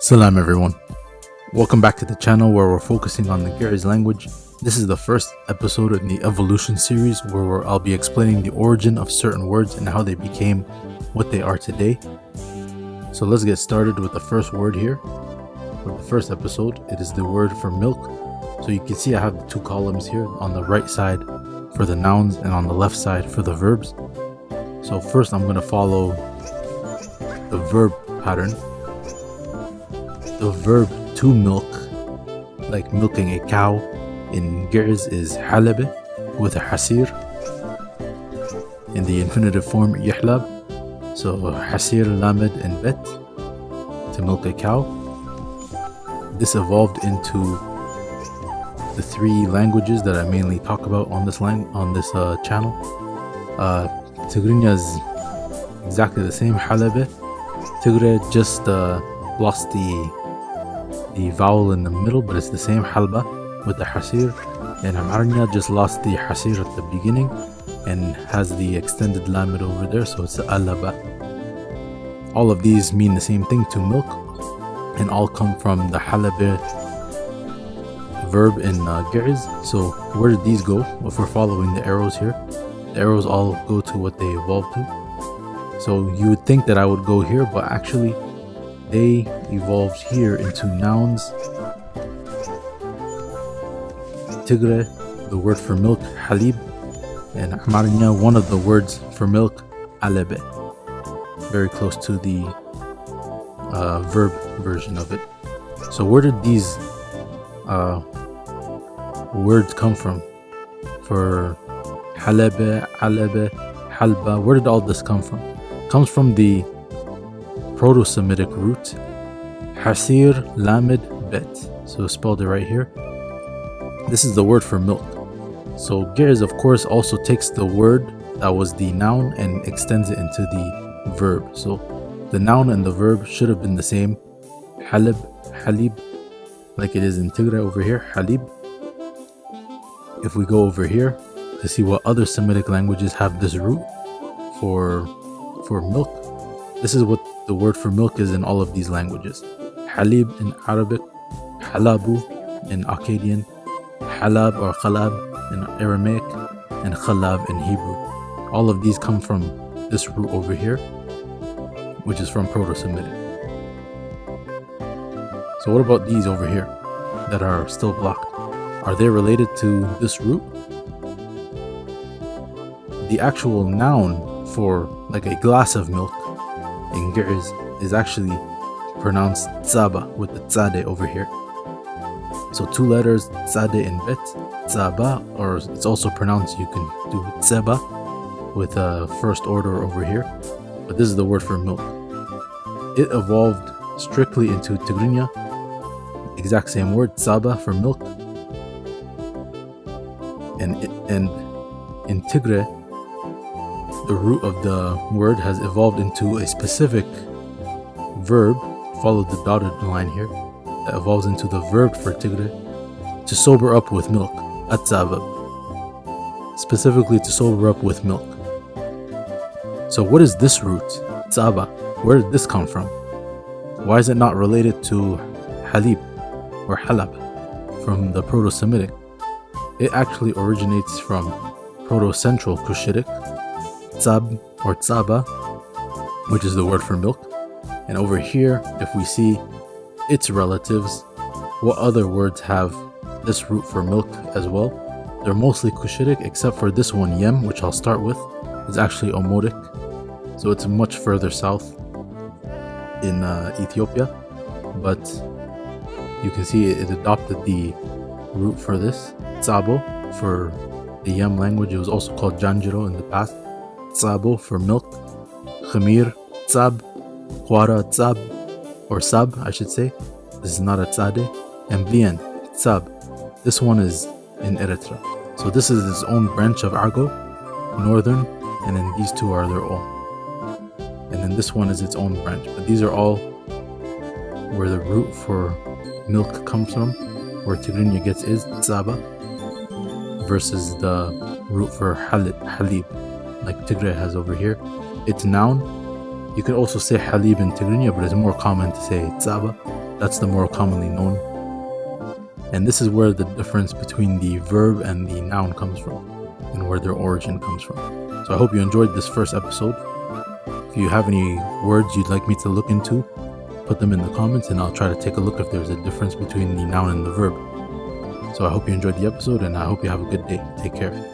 Salam everyone. Welcome back to the channel where we're focusing on the Ge'ez language. This is the first episode in the evolution series where I'll be explaining the origin of certain words and how they became what they are today. So let's get started with the first word here. For the first episode, it is the word for milk. So you can see I have the two columns here on the right side for the nouns and on the left side for the verbs. So first I'm going to follow the verb pattern. The verb to milk, like milking a cow, in Ge'ez is halabe with a hasir. In the infinitive form, yihlab. So hasir, lamed, and bet, to milk a cow. This evolved into the three languages that I mainly talk about on this channel. Tigrinya is exactly the same, halabe. Tigre just lost the vowel in the middle, but it's the same, halba, with the hasir. And Amarinya just lost the hasir at the beginning and has the extended lamed over there, so it's alaba. All of these mean the same thing, to milk, and all come from the halabe verb in Ge'ez. So where did these go? If we're following the arrows here, the arrows all go to what they evolved to. So you would think that I would go here, but actually they evolved here into nouns. Tigre, the word for milk, halib, and Amarinya, one of the words for milk, alabe. Very close to the verb version of it. So where did these words come from? For halabe, alabe, halba, where did all this come from? It comes from the Proto-Semitic root hasir, lamed, bet. So spelled it right here. This is the word for milk. So Ge'ez, of course, also takes the word that was the noun and extends it into the verb. So the noun and the verb should have been the same. Halib, halib, like it is in Tigray over here, halib. If we go over here to see what other Semitic languages have this root for milk, this is what the word for milk is in all of these languages. Halib in Arabic, halabu in Akkadian, halab or khalab in Aramaic, and khalab in Hebrew. All of these come from this root over here, which is from Proto-Semitic. So what about these over here that are still blocked? Are they related to this root? The actual noun for like a glass of milk in Ge'ez is actually pronounced tzaba with the tzade over here. So two letters, tzade and bet, tzaba, or it's also pronounced, you can do tzeba with a first order over here. But this is the word for milk. It evolved strictly into Tigrinya, exact same word, tzaba, for milk. And in Tigray, the root of the word has evolved into a specific verb. Follow the dotted line here. That evolves into the verb for Tigray, to sober up with milk, at-zabab. Specifically to sober up with milk. So what is this root, tzaba? Where did this come from? Why is it not related to halib or halab from the Proto-Semitic? It actually originates from Proto-Central Cushitic, tzab or tzaba, which is the word for milk. And over here, if we see its relatives, what other words have this root for milk as well? They're mostly Cushitic, except for this one, yem, which I'll start with, is actually Omotic. So it's much further south in Ethiopia. But you can see it adopted the root for this, tzabo, for the yem language. It was also called Janjiro in the past. Tzabo for milk, khamir, tzab, Quara, tzab, or sab, I should say. This is not a tzade. And bien, tzab. This one is in Eritrea. So this is its own branch of Argo, northern, and then these two are their own. And then this one is its own branch. But these are all where the root for milk comes from, where Tigrinya gets is tzaba, versus the root for halib, like Tigray has over here. It's noun. You could also say halib in Tigrinya, but it's more common to say tzaba. That's the more commonly known. And this is where the difference between the verb and the noun comes from, and where their origin comes from. So I hope you enjoyed this first episode. If you have any words you'd like me to look into, put them in the comments and I'll try to take a look if there's a difference between the noun and the verb. So I hope you enjoyed the episode and I hope you have a good day. Take care.